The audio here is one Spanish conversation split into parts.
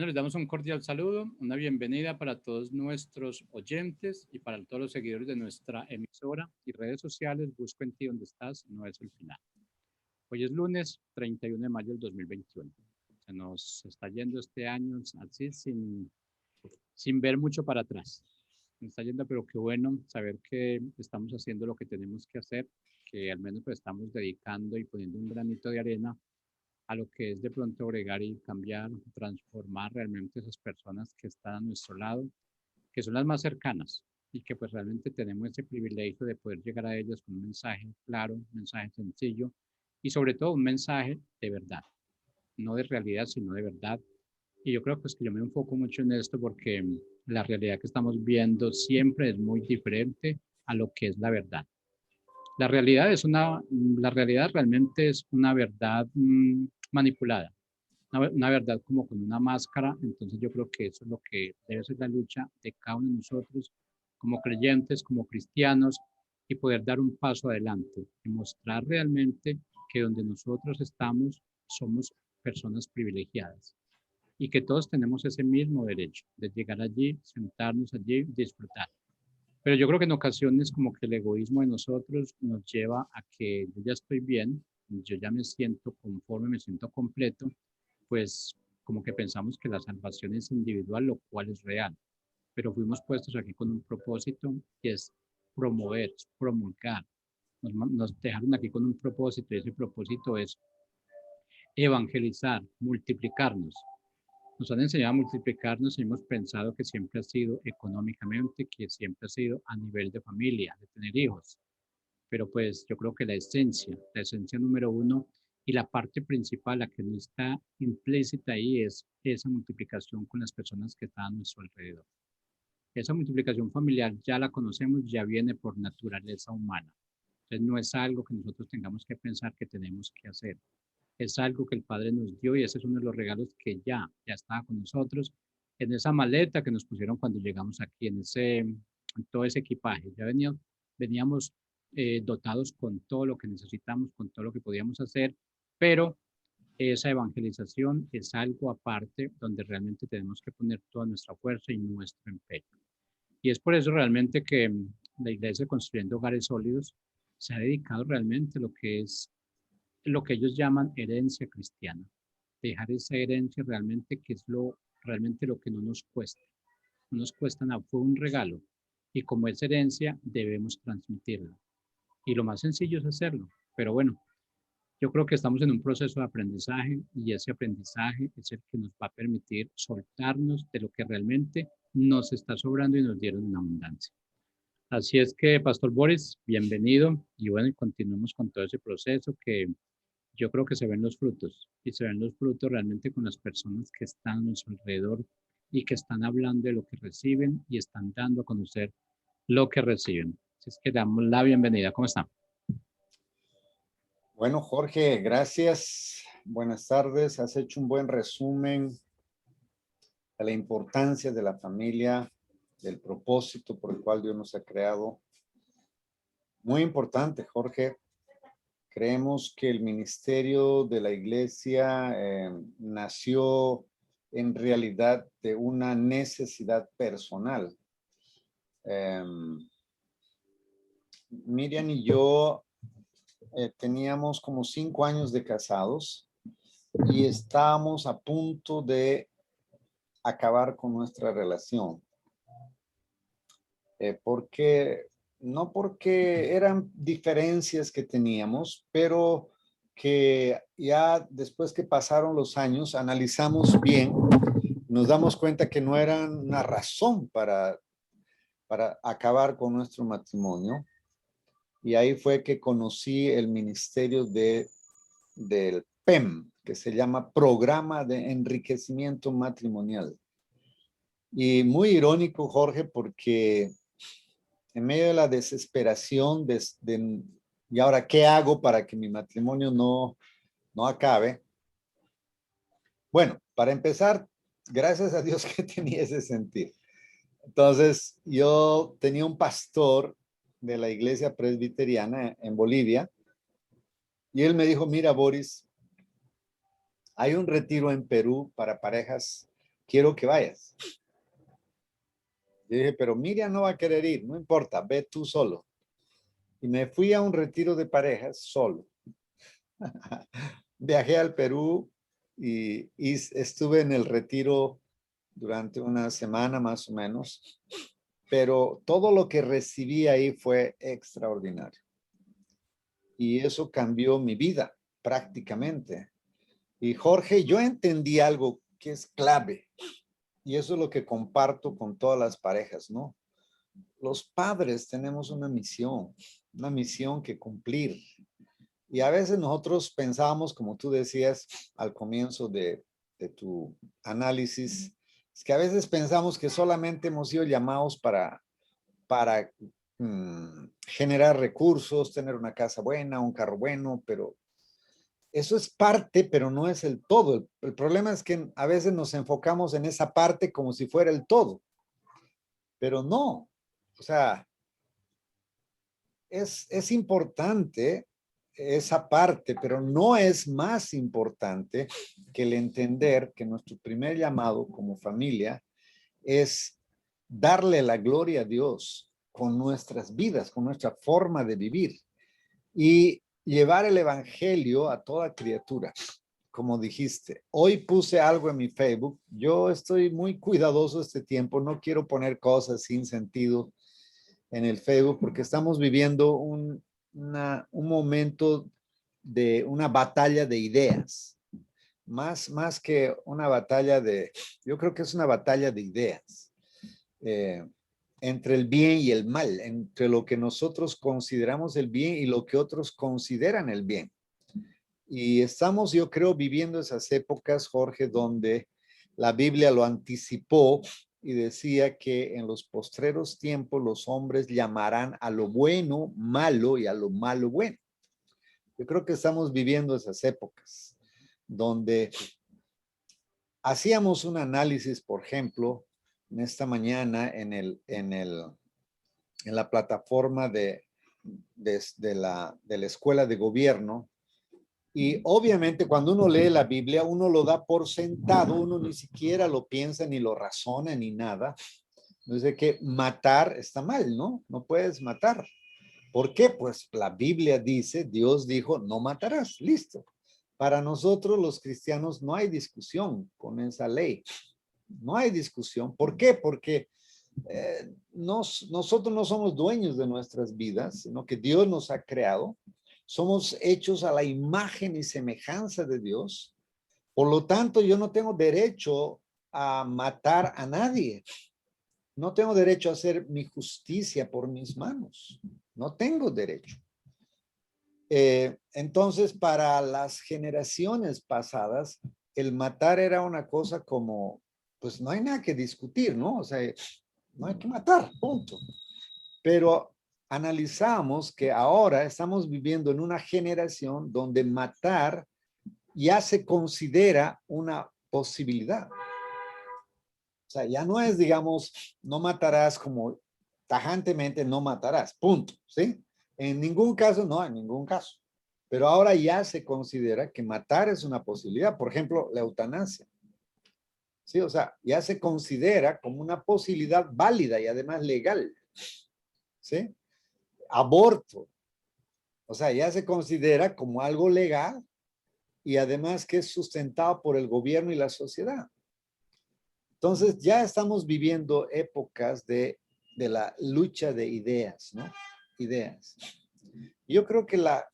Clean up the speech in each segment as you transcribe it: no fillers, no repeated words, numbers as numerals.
Bueno, les damos un cordial saludo, una bienvenida para todos nuestros oyentes y para todos los seguidores de nuestra emisora y redes sociales. Busco en ti donde estás, no es el final. Hoy es lunes 31 de mayo del 2021. Se nos está yendo este año así sin ver mucho para atrás. Se está yendo, pero qué bueno saber que estamos haciendo lo que tenemos que hacer, que al menos pues, estamos dedicando y poniendo un granito de arena a lo que es de pronto bregar y cambiar, transformar realmente esas personas que están a nuestro lado, que son las más cercanas y que pues realmente tenemos ese privilegio de poder llegar a ellas con un mensaje claro, un mensaje sencillo y sobre todo un mensaje de verdad, no de realidad, sino de verdad. Y yo creo pues que yo me enfoco mucho en esto porque la realidad que estamos viendo siempre es muy diferente a lo que es la verdad. La realidad realmente es una verdad manipulada, una verdad como con una máscara. Entonces yo creo que eso es lo que debe ser la lucha de cada uno de nosotros como creyentes, como cristianos, y poder dar un paso adelante y mostrar realmente que donde nosotros estamos somos personas privilegiadas y que todos tenemos ese mismo derecho de llegar allí, sentarnos allí, disfrutar. Pero yo creo que en ocasiones como que el egoísmo de nosotros nos lleva a que yo ya estoy bien, yo ya me siento conforme, me siento completo, pues como que pensamos que la salvación es individual, lo cual es real. Pero fuimos puestos aquí con un propósito que es promover, promulgar. Nos dejaron aquí con un propósito y ese propósito es evangelizar, multiplicarnos. Nos han enseñado a multiplicarnos y hemos pensado que siempre ha sido económicamente, que siempre ha sido a nivel de familia, de tener hijos. Pero pues yo creo que la esencia número uno y la parte principal, la que no está implícita ahí, es esa multiplicación con las personas que están a nuestro alrededor. Esa multiplicación familiar ya la conocemos, ya viene por naturaleza humana. Entonces no es algo que nosotros tengamos que pensar que tenemos que hacer. Es algo que el Padre nos dio y ese es uno de los regalos que ya estaba con nosotros en esa maleta que nos pusieron cuando llegamos aquí, en todo ese equipaje. Veníamos dotados con todo lo que necesitamos, con todo lo que podíamos hacer, pero esa evangelización es algo aparte donde realmente tenemos que poner toda nuestra fuerza y nuestro empeño. Y es por eso realmente que la Iglesia Construyendo Hogares Sólidos se ha dedicado realmente a lo que es lo que ellos llaman herencia cristiana. Dejar esa herencia realmente que es realmente lo que no nos cuesta. No nos cuesta nada, fue un regalo. Y como es herencia, debemos transmitirla. Y lo más sencillo es hacerlo. Pero bueno, yo creo que estamos en un proceso de aprendizaje y ese aprendizaje es el que nos va a permitir soltarnos de lo que realmente nos está sobrando y nos dieron en abundancia. Así es que, Pastor Boris, bienvenido y bueno, continuemos con todo ese proceso que yo creo que se ven los frutos y se ven los frutos realmente con las personas que están a nuestro alrededor y que están hablando de lo que reciben y están dando a conocer lo que reciben. Así es que damos la bienvenida. ¿Cómo están? Bueno, Jorge, gracias. Buenas tardes. Has hecho un buen resumen de la importancia de la familia, del propósito por el cual Dios nos ha creado. Muy importante, Jorge. Creemos que el ministerio de la iglesia nació en realidad de una necesidad personal. Miriam y yo teníamos como 5 años de casados y estábamos a punto de acabar con nuestra relación. No porque eran diferencias que teníamos, pero que ya después que pasaron los años, analizamos bien, nos damos cuenta que no eran una razón para acabar con nuestro matrimonio. Y ahí fue que conocí el ministerio del PEM, que se llama Programa de Enriquecimiento Matrimonial. Y muy irónico, Jorge, porque en medio de la desesperación y ahora, ¿qué hago para que mi matrimonio no acabe? Bueno, para empezar, gracias a Dios que tenía ese sentido. Entonces, yo tenía un pastor de la iglesia presbiteriana en Bolivia y él me dijo, mira, Boris, hay un retiro en Perú para parejas quiero que vayas. Yo dije, pero Miriam no va a querer ir, no importa, ve tú solo. Y me fui a un retiro de parejas solo. Viajé al Perú y estuve en el retiro durante una semana más o menos, pero todo lo que recibí ahí fue extraordinario. Y eso cambió mi vida prácticamente. Y Jorge, yo entendí algo que es clave, y eso es lo que comparto con todas las parejas, ¿no? Los padres tenemos una misión que cumplir. Y a veces nosotros pensamos, como tú decías al comienzo de tu análisis, es que a veces pensamos que solamente hemos sido llamados para generar recursos, tener una casa buena, un carro bueno, pero eso es parte, pero no es el todo. El problema es que a veces nos enfocamos en esa parte como si fuera el todo, pero no. O sea, es importante esa parte, pero no es más importante que el entender que nuestro primer llamado como familia es darle la gloria a Dios con nuestras vidas, con nuestra forma de vivir y llevar el evangelio a toda criatura. Como dijiste, hoy puse algo en mi Facebook. Yo estoy muy cuidadoso este tiempo. No quiero poner cosas sin sentido en el Facebook porque estamos viviendo un momento de una batalla de ideas. Más que una batalla yo creo que es una batalla de ideas. Entre el bien y el mal, entre lo que nosotros consideramos el bien y lo que otros consideran el bien. Y estamos, yo creo, viviendo esas épocas, Jorge, donde la Biblia lo anticipó y decía que en los postreros tiempos los hombres llamarán a lo bueno malo y a lo malo bueno. Yo creo que estamos viviendo esas épocas donde hacíamos un análisis, por ejemplo, en esta mañana en la plataforma de la escuela de gobierno. Y obviamente cuando uno lee la Biblia, uno lo da por sentado, uno ni siquiera lo piensa, ni lo razona, ni nada. Entonces que matar está mal, ¿no? No puedes matar. ¿Por qué? Pues la Biblia dice, Dios dijo, no matarás, listo. Para nosotros los cristianos no hay discusión con esa ley. No hay discusión. ¿Por qué? Porque nosotros no somos dueños de nuestras vidas, sino que Dios nos ha creado. Somos hechos a la imagen y semejanza de Dios. Por lo tanto, yo no tengo derecho a matar a nadie. No tengo derecho a hacer mi justicia por mis manos. No tengo derecho. Entonces, para las generaciones pasadas, el matar era una cosa como, pues no hay nada que discutir, ¿no? O sea, no hay que matar, punto. Pero analizamos que ahora estamos viviendo en una generación donde matar ya se considera una posibilidad. O sea, ya no es, digamos, no matarás como tajantemente no matarás, punto, ¿sí? En ningún caso, no, en ningún caso. Pero ahora ya se considera que matar es una posibilidad. Por ejemplo, la eutanasia. Sí, o sea, ya se considera como una posibilidad válida y además legal. ¿Sí? Aborto. O sea, ya se considera como algo legal y además que es sustentado por el gobierno y la sociedad. Entonces, ya estamos viviendo épocas de la lucha de ideas, ¿no? Ideas. Yo creo que la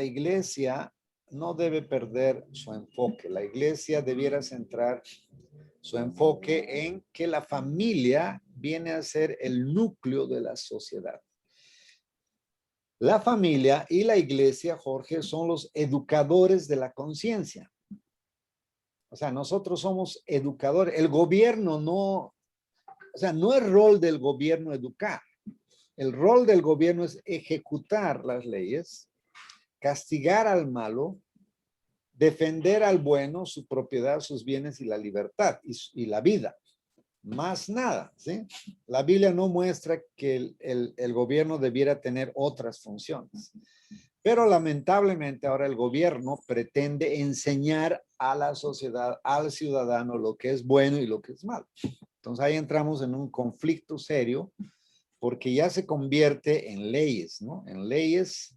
iglesia no debe perder su enfoque. La iglesia debiera centrar su enfoque en que la familia viene a ser el núcleo de la sociedad. La familia y la iglesia, Jorge, son los educadores de la conciencia. O sea, nosotros somos educadores. El gobierno no, o sea, no es rol del gobierno educar. El rol del gobierno es ejecutar las leyes, castigar al malo, defender al bueno, su propiedad, sus bienes y la libertad y la vida. más nada, ¿sí? La Biblia no muestra que el gobierno debiera tener otras funciones. Pero lamentablemente ahora el gobierno pretende enseñar a la sociedad, al ciudadano, lo que es bueno y lo que es malo. Entonces ahí entramos en un conflicto serio porque ya se convierte en leyes, ¿no? En leyes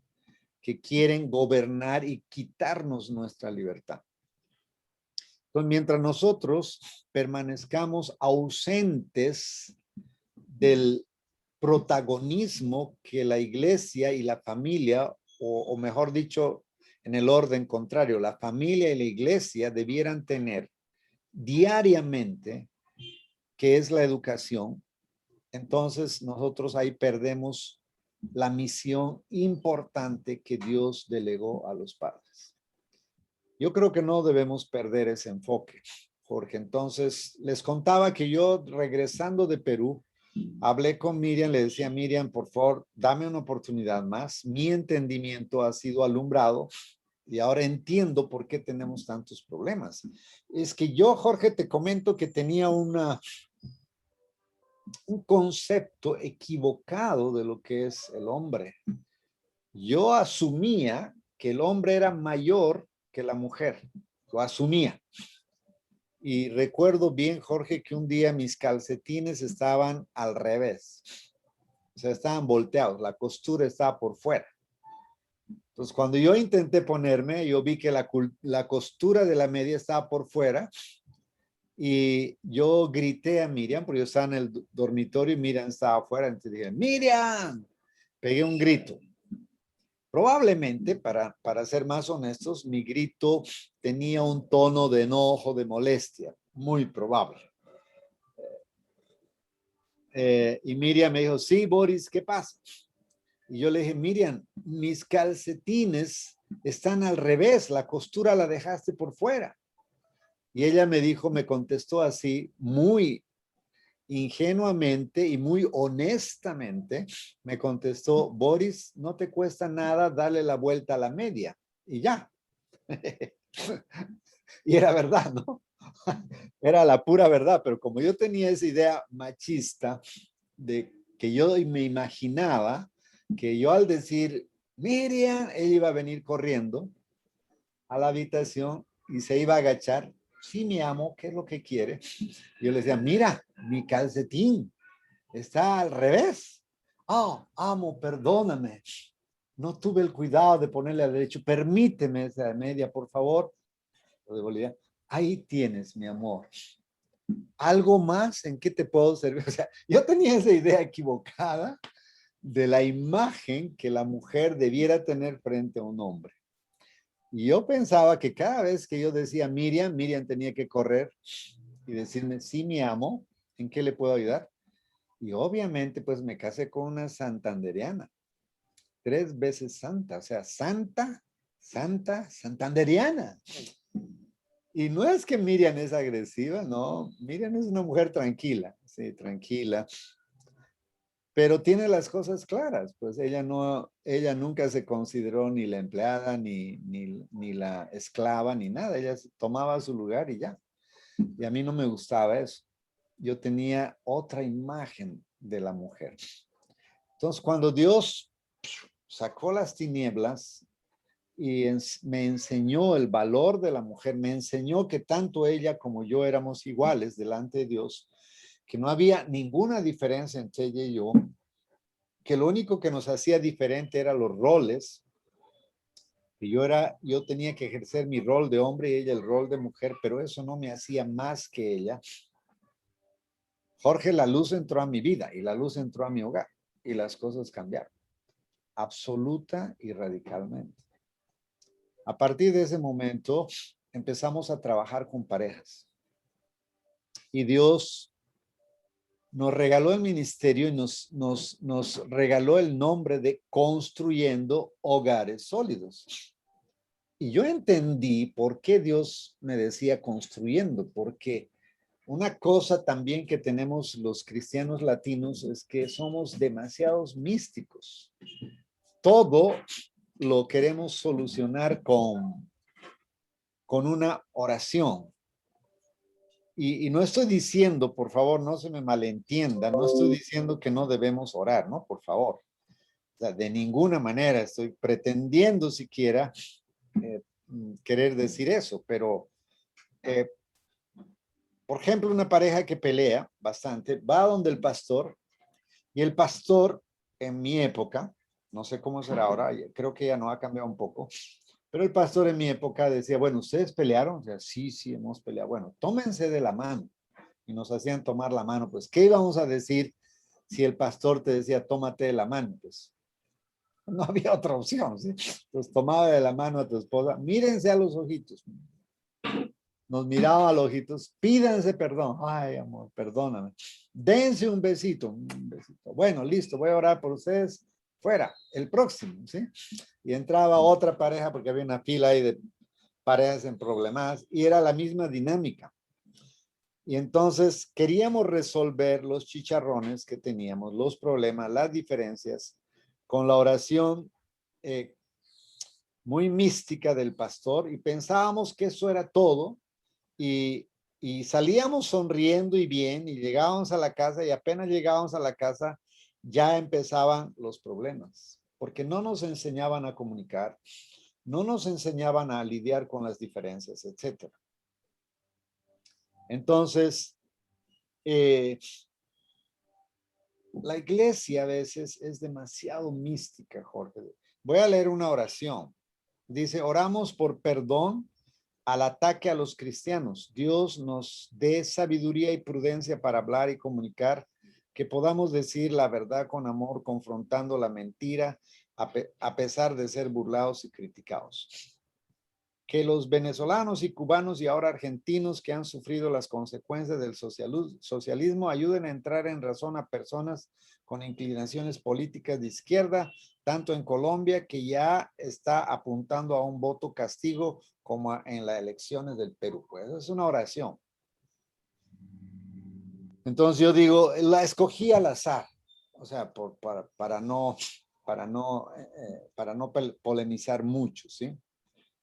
que quieren gobernar y quitarnos nuestra libertad. Entonces, mientras nosotros permanezcamos ausentes del protagonismo que la iglesia y la familia, o mejor dicho, en el orden contrario, la familia y la iglesia debieran tener diariamente, que es la educación, entonces nosotros ahí perdemos la misión importante que Dios delegó a los padres. Yo creo que no debemos perder ese enfoque, porque entonces les contaba que yo regresando de Perú, hablé con Miriam, le decía, Miriam, por favor, dame una oportunidad más. Mi entendimiento ha sido alumbrado y ahora entiendo por qué tenemos tantos problemas. Es que yo, Jorge, te comento que tenía un concepto equivocado de lo que es el hombre. Yo asumía que el hombre era mayor que la mujer. Lo asumía. Y recuerdo bien, Jorge, que un día mis calcetines estaban al revés. O sea, estaban volteados. La costura estaba por fuera. Entonces, cuando yo intenté ponerme, yo vi que la costura de la media estaba por fuera. Y yo grité a Miriam, porque yo estaba en el dormitorio y Miriam estaba afuera. Entonces dije, Miriam, pegué un grito. Probablemente, para ser más honestos, mi grito tenía un tono de enojo, de molestia, muy probable. Y Miriam me dijo, sí, Boris, ¿qué pasa? Y yo le dije, Miriam, mis calcetines están al revés, la costura la dejaste por fuera. Y ella me dijo, me contestó así, muy ingenuamente y muy honestamente, me contestó, Boris, no te cuesta nada darle la vuelta a la media. Y ya. Y era verdad, ¿no? Era la pura verdad, pero como yo tenía esa idea machista de que yo me imaginaba que yo al decir Miriam, ella iba a venir corriendo a la habitación y se iba a agachar. Sí, mi amo, ¿qué es lo que quiere? Yo le decía, mira, mi calcetín está al revés. Oh, amo, perdóname. No tuve el cuidado de ponerle al derecho. Permíteme esa media, por favor. Lo devolvía. Ahí tienes, mi amor. ¿Algo más en qué te puedo servir? O sea, yo tenía esa idea equivocada de la imagen que la mujer debiera tener frente a un hombre. Y yo pensaba que cada vez que yo decía Miriam, Miriam tenía que correr y decirme, sí, mi amo, ¿en qué le puedo ayudar? Y obviamente, pues me casé con una santandereana, 3 veces santa, o sea, santa, santanderiana. Y no es que Miriam es agresiva, no, Miriam es una mujer tranquila, sí, tranquila, pero tiene las cosas claras, pues ella nunca se consideró ni la empleada, ni la esclava, ni nada, ella tomaba su lugar y ya. Y a mí no me gustaba eso. Yo tenía otra imagen de la mujer. Entonces, cuando Dios sacó las tinieblas y me enseñó el valor de la mujer, me enseñó que tanto ella como yo éramos iguales delante de Dios, que no había ninguna diferencia entre ella y yo, que lo único que nos hacía diferente eran los roles, que yo tenía que ejercer mi rol de hombre y ella el rol de mujer, pero eso no me hacía más que ella. Jorge, la luz entró a mi vida y la luz entró a mi hogar y las cosas cambiaron, absoluta y radicalmente. A partir de ese momento empezamos a trabajar con parejas y Dios nos regaló el ministerio y nos regaló el nombre de Construyendo Hogares Sólidos. Y yo entendí por qué Dios me decía construyendo, porque una cosa también que tenemos los cristianos latinos es que somos demasiados místicos. Todo lo queremos solucionar con una oración. Y no estoy diciendo, por favor, no se me malentienda, no estoy diciendo que no debemos orar, ¿no? Por favor. O sea, de ninguna manera estoy pretendiendo siquiera querer decir eso, pero, por ejemplo, una pareja que pelea bastante, va donde el pastor, y el pastor en mi época, no sé cómo será ahora, creo que ya no ha cambiado un poco, pero el pastor en mi época decía, bueno, ¿ustedes pelearon? O sea, sí, sí, hemos peleado. Bueno, tómense de la mano. Y nos hacían tomar la mano. Pues, ¿qué íbamos a decir si el pastor te decía, tómate de la mano? Pues, no había otra opción, ¿sí? Pues tomaba de la mano a tu esposa, mírense a los ojitos. Nos miraba a los ojitos, pídanse perdón. Ay, amor, perdóname. Dense un besito. Un besito. Bueno, listo, voy a orar por ustedes. Fuera, el próximo, ¿sí? Y entraba otra pareja porque había una fila ahí de parejas en problemas y era la misma dinámica. Y entonces queríamos resolver los chicharrones que teníamos, los problemas, las diferencias, con la oración muy mística del pastor y pensábamos que eso era todo y salíamos sonriendo y bien y llegábamos a la casa y apenas llegábamos a la casa ya empezaban los problemas porque no nos enseñaban a comunicar, no nos enseñaban a lidiar con las diferencias, etcétera. Entonces, la iglesia a veces es demasiado mística, Jorge. Voy a leer una oración. Dice, oramos por perdón al ataque a los cristianos. Dios nos dé sabiduría y prudencia para hablar y comunicar, que podamos decir la verdad con amor, confrontando la mentira, a pesar de ser burlados y criticados. Que los venezolanos y cubanos y ahora argentinos que han sufrido las consecuencias del socialismo ayuden a entrar en razón a personas con inclinaciones políticas de izquierda, tanto en Colombia, que ya está apuntando a un voto castigo, como en las elecciones del Perú. Pues es una oración. Entonces yo digo, la escogí al azar, o sea, para no polemizar mucho, ¿sí?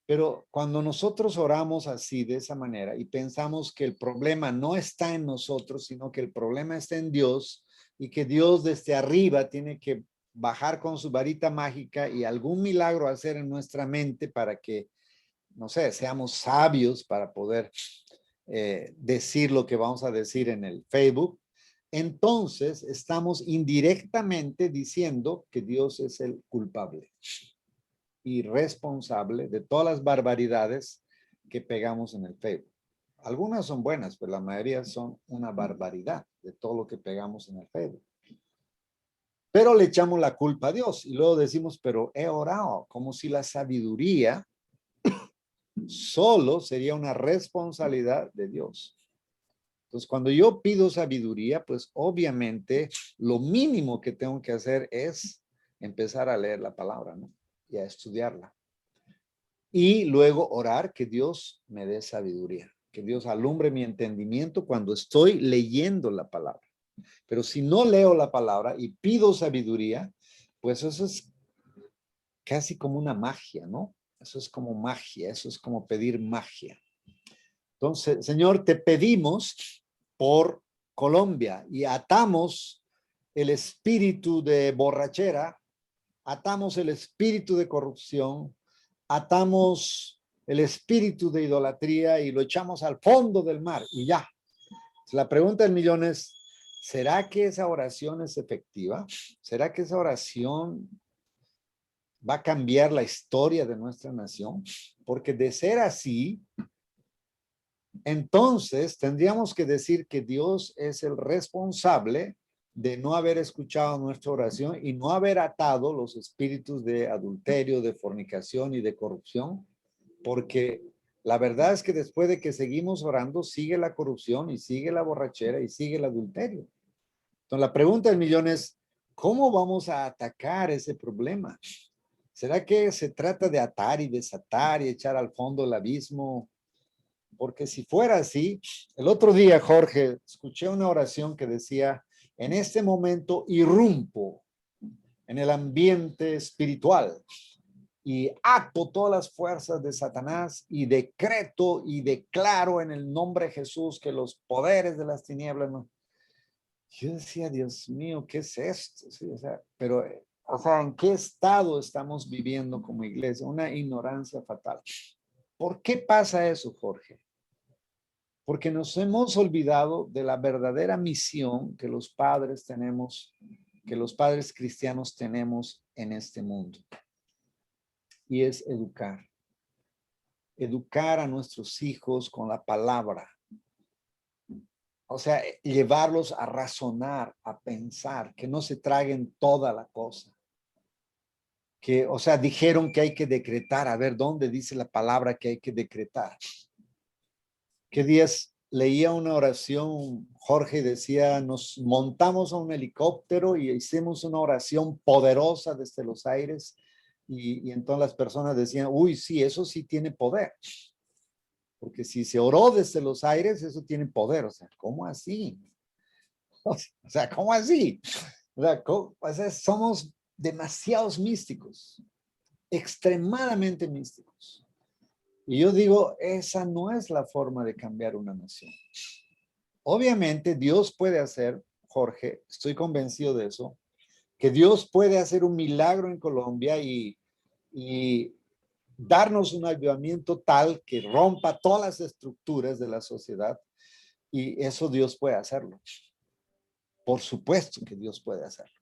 Pero cuando nosotros oramos así, de esa manera, y pensamos que el problema no está en nosotros, sino que el problema está en Dios, y que Dios desde arriba tiene que bajar con su varita mágica y algún milagro hacer en nuestra mente para que, no sé, seamos sabios para poder decir lo que vamos a decir en el Facebook, entonces estamos indirectamente diciendo que Dios es el culpable y responsable de todas las barbaridades que pegamos en el Facebook. Algunas son buenas, pero la mayoría son una barbaridad de todo lo que pegamos en el Facebook. Pero le echamos la culpa a Dios y luego decimos, pero he orado, como si la sabiduría solo sería una responsabilidad de Dios. Entonces, cuando yo pido sabiduría, pues obviamente lo mínimo que tengo que hacer es empezar a leer la palabra, ¿no? Y a estudiarla. Y luego orar que Dios me dé sabiduría, que Dios alumbre mi entendimiento cuando estoy leyendo la palabra. Pero si no leo la palabra y pido sabiduría, pues eso es casi como una magia, ¿no? Eso es como magia, eso es como pedir magia. Entonces, Señor, te pedimos por Colombia y atamos el espíritu de borrachera, atamos el espíritu de corrupción, atamos el espíritu de idolatría y lo echamos al fondo del mar y ya. La pregunta del millón es, ¿será que esa oración es efectiva? ¿Será que esa oración va a cambiar la historia de nuestra nación? Porque de ser así, entonces tendríamos que decir que Dios es el responsable de no haber escuchado nuestra oración y no haber atado los espíritus de adulterio, de fornicación y de corrupción, porque la verdad es que después de que seguimos orando, sigue la corrupción y sigue la borrachera y sigue el adulterio. Entonces la pregunta del millón es, ¿cómo vamos a atacar ese problema? ¿Será que se trata de atar y desatar y echar al fondo el abismo? Porque si fuera así, el otro día, Jorge, escuché una oración que decía, en este momento irrumpo en el ambiente espiritual y ato todas las fuerzas de Satanás y decreto y declaro en el nombre de Jesús que los poderes de las tinieblas no. Yo decía, Dios mío, ¿qué es esto? Sí, o sea, pero, o sea, ¿en qué estado estamos viviendo como iglesia? Una ignorancia fatal. ¿Por qué pasa eso, Jorge? Porque nos hemos olvidado de la verdadera misión que los padres tenemos, que los padres cristianos tenemos en este mundo. Y es educar. Educar a nuestros hijos con la palabra. O sea, llevarlos a razonar, a pensar, que no se traguen toda la cosa. Que, o sea, dijeron que hay que decretar. A ver, ¿dónde dice la palabra que hay que decretar? ¿Qué días leía una oración? Jorge decía, nos montamos a un helicóptero y hicimos una oración poderosa desde los aires. Y entonces las personas decían, uy, sí, eso sí tiene poder. Porque si se oró desde los aires, eso tiene poder. O sea, ¿cómo así? O sea, ¿cómo así? O sea, somos demasiados místicos, extremadamente místicos. Y yo digo, esa no es la forma de cambiar una nación. Obviamente Dios puede hacer, Jorge, estoy convencido de eso, que Dios puede hacer un milagro en Colombia y darnos un avivamiento tal que rompa todas las estructuras de la sociedad, y eso Dios puede hacerlo. Por supuesto que Dios puede hacerlo.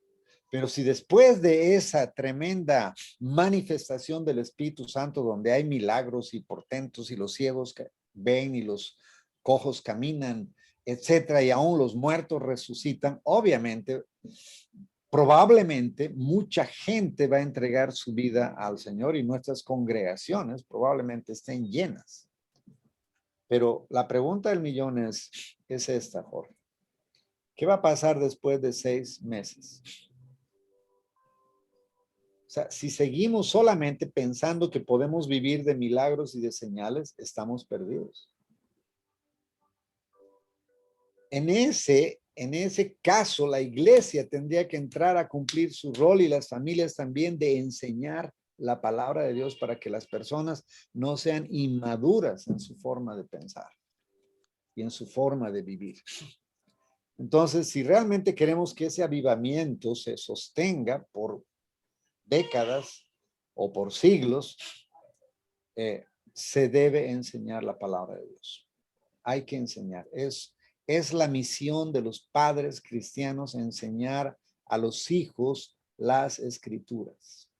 Pero si después de esa tremenda manifestación del Espíritu Santo, donde hay milagros y portentos y los ciegos ven y los cojos caminan, etcétera, y aún los muertos resucitan, obviamente, probablemente mucha gente va a entregar su vida al Señor y nuestras congregaciones probablemente estén llenas. Pero la pregunta del millón es esta, Jorge. ¿Qué va a pasar después de 6 meses? O sea, si seguimos solamente pensando que podemos vivir de milagros y de señales, estamos perdidos. En ese caso, la iglesia tendría que entrar a cumplir su rol y las familias también de enseñar la palabra de Dios para que las personas no sean inmaduras en su forma de pensar y en su forma de vivir. Entonces, si realmente queremos que ese avivamiento se sostenga por décadas o por siglos, se debe enseñar la palabra de Dios. Hay que enseñar. Es la misión de los padres cristianos enseñar a los hijos las escrituras.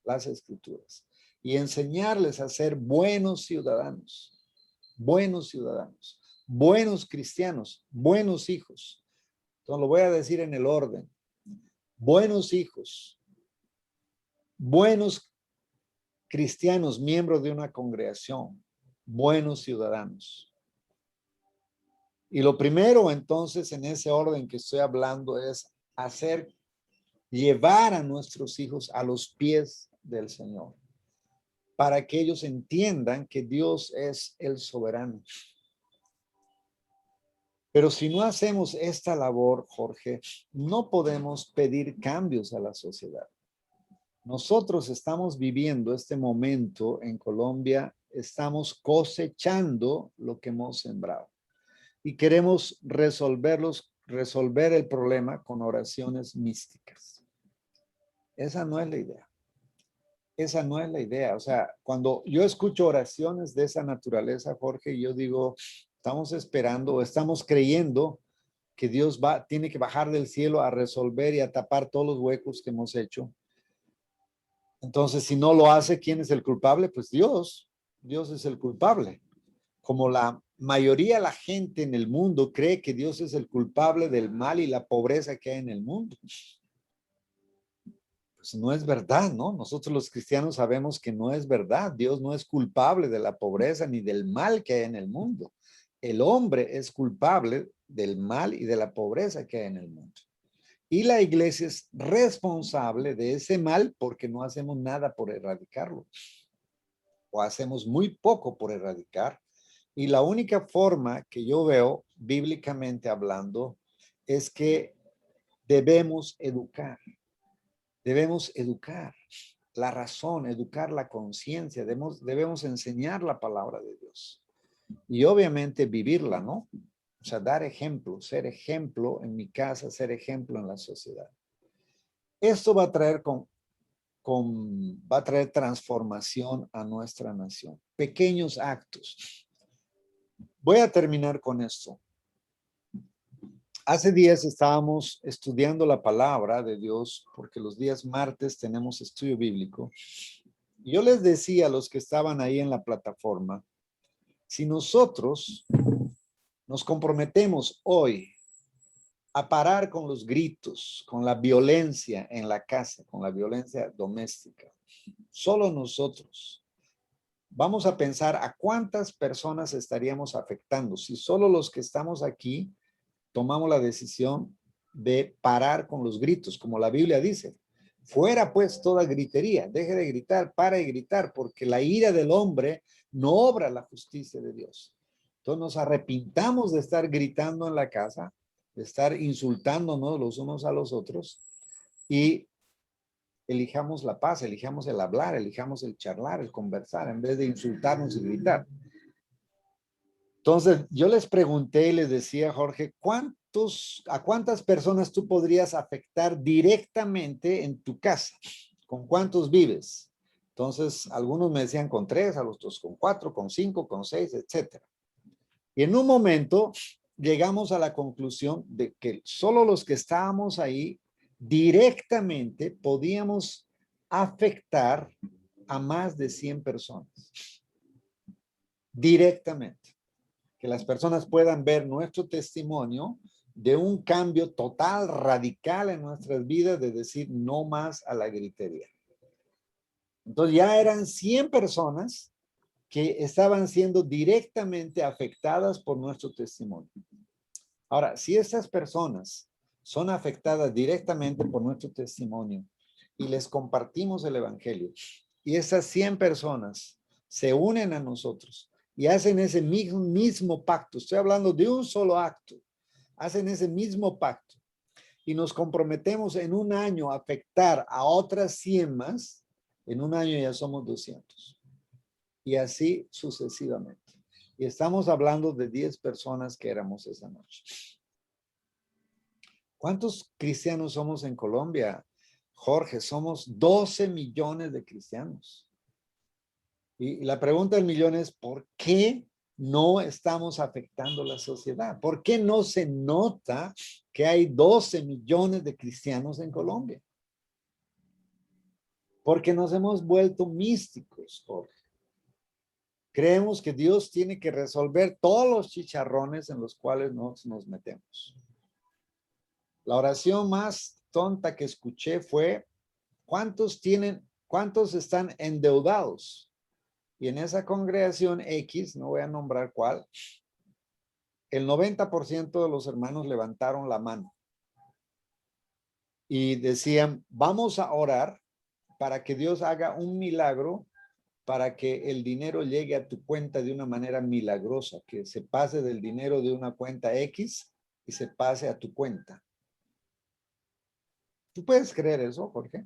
Las escrituras. Y enseñarles a ser buenos ciudadanos. Buenos ciudadanos. Buenos cristianos. Buenos hijos. Entonces lo voy a decir en el orden. Buenos hijos. Buenos cristianos, miembros de una congregación, buenos ciudadanos. Y lo primero entonces en ese orden que estoy hablando es llevar a nuestros hijos a los pies del Señor, para que ellos entiendan que Dios es el soberano. Pero si no hacemos esta labor, Jorge, no podemos pedir cambios a la sociedad. Nosotros estamos viviendo este momento en Colombia, estamos cosechando lo que hemos sembrado y queremos resolver el problema con oraciones místicas. Esa no es la idea. Esa no es la idea. O sea, cuando yo escucho oraciones de esa naturaleza, Jorge, yo digo, estamos esperando o estamos creyendo que Dios tiene que bajar del cielo a resolver y a tapar todos los huecos que hemos hecho. Entonces, si no lo hace, ¿quién es el culpable? Pues Dios. Dios es el culpable. Como la mayoría de la gente en el mundo cree que Dios es el culpable del mal y la pobreza que hay en el mundo. Pues no es verdad, ¿no? Nosotros los cristianos sabemos que no es verdad. Dios no es culpable de la pobreza ni del mal que hay en el mundo. El hombre es culpable del mal y de la pobreza que hay en el mundo. Y la iglesia es responsable de ese mal porque no hacemos nada por erradicarlo. O hacemos muy poco por erradicar. Y la única forma que yo veo, bíblicamente hablando, es que debemos educar. Debemos educar. la razón, educar la conciencia, debemos enseñar la palabra de Dios. Y obviamente vivirla, ¿no? O sea, dar ejemplo, ser ejemplo en mi casa, ser ejemplo en la sociedad. Esto va a traer va a traer transformación a nuestra nación. Pequeños actos. Voy a terminar con esto. Hace días estábamos estudiando la palabra de Dios, porque los días martes tenemos estudio bíblico. Yo les decía a los que estaban ahí en la plataforma, si nosotros nos comprometemos hoy a parar con los gritos, con la violencia en la casa, con la violencia doméstica, solo nosotros, vamos a pensar a cuántas personas estaríamos afectando si solo los que estamos aquí tomamos la decisión de parar con los gritos, como la Biblia dice. Fuera pues toda gritería, deje de gritar, para de gritar, porque la ira del hombre no obra la justicia de Dios. Entonces nos arrepintamos de estar gritando en la casa, de estar insultándonos los unos a los otros y elijamos la paz, elijamos el hablar, elijamos el charlar, el conversar, en vez de insultarnos y gritar. Entonces, yo les pregunté y les decía, Jorge, ¿a cuántas personas tú podrías afectar directamente en tu casa? ¿Con cuántos vives? Entonces, algunos me decían con 3, a los otros con 4, con 5, con 6, etcétera. Y en un momento llegamos a la conclusión de que solo los que estábamos ahí directamente podíamos afectar a más de 100 personas. Directamente. Que las personas puedan ver nuestro testimonio de un cambio total, radical en nuestras vidas, de decir no más a la gritería. Entonces ya eran 100 personas que estaban siendo directamente afectadas por nuestro testimonio. Ahora, si estas personas son afectadas directamente por nuestro testimonio y les compartimos el evangelio, y esas 100 personas se unen a nosotros y hacen ese mismo pacto, estoy hablando de un solo acto, hacen ese mismo pacto y nos comprometemos en un año a afectar a otras 100 más, en un año ya somos 200. Y así sucesivamente. Y estamos hablando de 10 personas que éramos esa noche. ¿Cuántos cristianos somos en Colombia? Jorge, somos 12 millones de cristianos. Y la pregunta del millón es, ¿por qué no estamos afectando la sociedad? ¿Por qué no se nota que hay 12 millones de cristianos en Colombia? Porque nos hemos vuelto místicos, Jorge. Creemos que Dios tiene que resolver todos los chicharrones en los cuales nos metemos. La oración más tonta que escuché fue, ¿cuántos están endeudados? Y en esa congregación X, no voy a nombrar cuál, el 90% de los hermanos levantaron la mano y decían, vamos a orar para que Dios haga un milagro, para que el dinero llegue a tu cuenta de una manera milagrosa, que se pase del dinero de una cuenta X y se pase a tu cuenta. ¿Tú puedes creer eso, Jorge?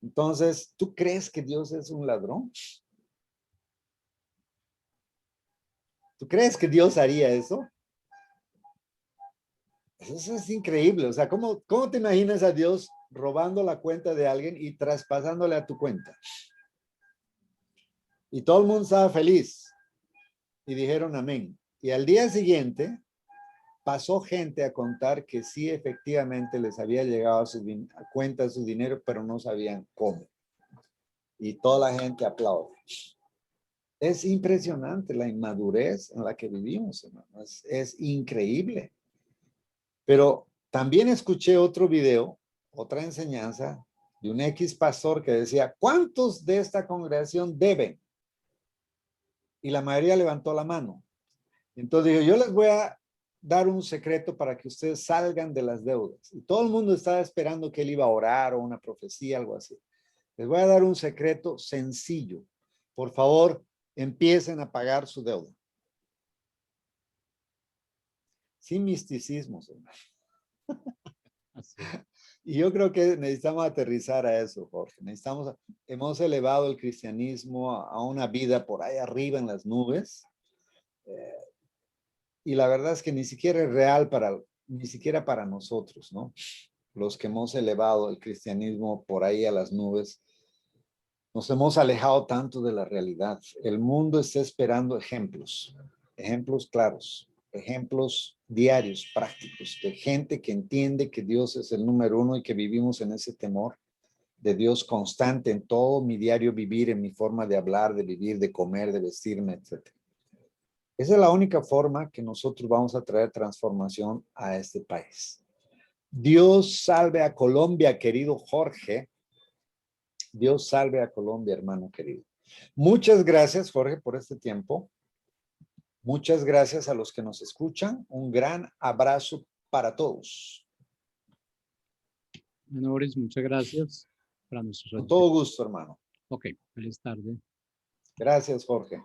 Entonces, ¿tú crees que Dios es un ladrón? ¿Tú crees que Dios haría eso? Eso es increíble. O sea, ¿cómo te imaginas a Dios robando la cuenta de alguien y traspasándole a tu cuenta? Y todo el mundo estaba feliz. Y dijeron amén. Y al día siguiente pasó gente a contar que sí, efectivamente les había llegado a su cuenta su dinero, pero no sabían cómo. Y toda la gente aplaude. Es impresionante la inmadurez en la que vivimos, hermano. Es increíble. Pero también escuché otro video, otra enseñanza de un X pastor que decía, ¿cuántos de esta congregación deben? Y la mayoría levantó la mano. Entonces dijo, yo les voy a dar un secreto para que ustedes salgan de las deudas. Y todo el mundo estaba esperando que él iba a orar o una profecía, algo así. Les voy a dar un secreto sencillo. Por favor, empiecen a pagar su deuda. Sin misticismos, hermano. Y yo creo que necesitamos aterrizar a eso, Jorge. Hemos elevado el cristianismo a una vida por ahí arriba en las nubes. Y la verdad es que ni siquiera es real ni siquiera para nosotros, ¿no? Los que hemos elevado el cristianismo por ahí a las nubes, nos hemos alejado tanto de la realidad. El mundo está esperando ejemplos claros, ejemplos diarios, prácticos, de gente que entiende que Dios es el número uno y que vivimos en ese temor de Dios constante en todo mi diario vivir, en mi forma de hablar, de vivir, de comer, de vestirme, etc. Esa es la única forma que nosotros vamos a traer transformación a este país. Dios salve a Colombia, querido Jorge. Dios salve a Colombia, hermano querido. Muchas gracias, Jorge, por este tiempo. Muchas gracias a los que nos escuchan. Un gran abrazo para todos. Bueno, Boris, muchas gracias para nuestros Con oyentes. todo gusto, hermano. Ok, feliz tarde. Gracias, Jorge.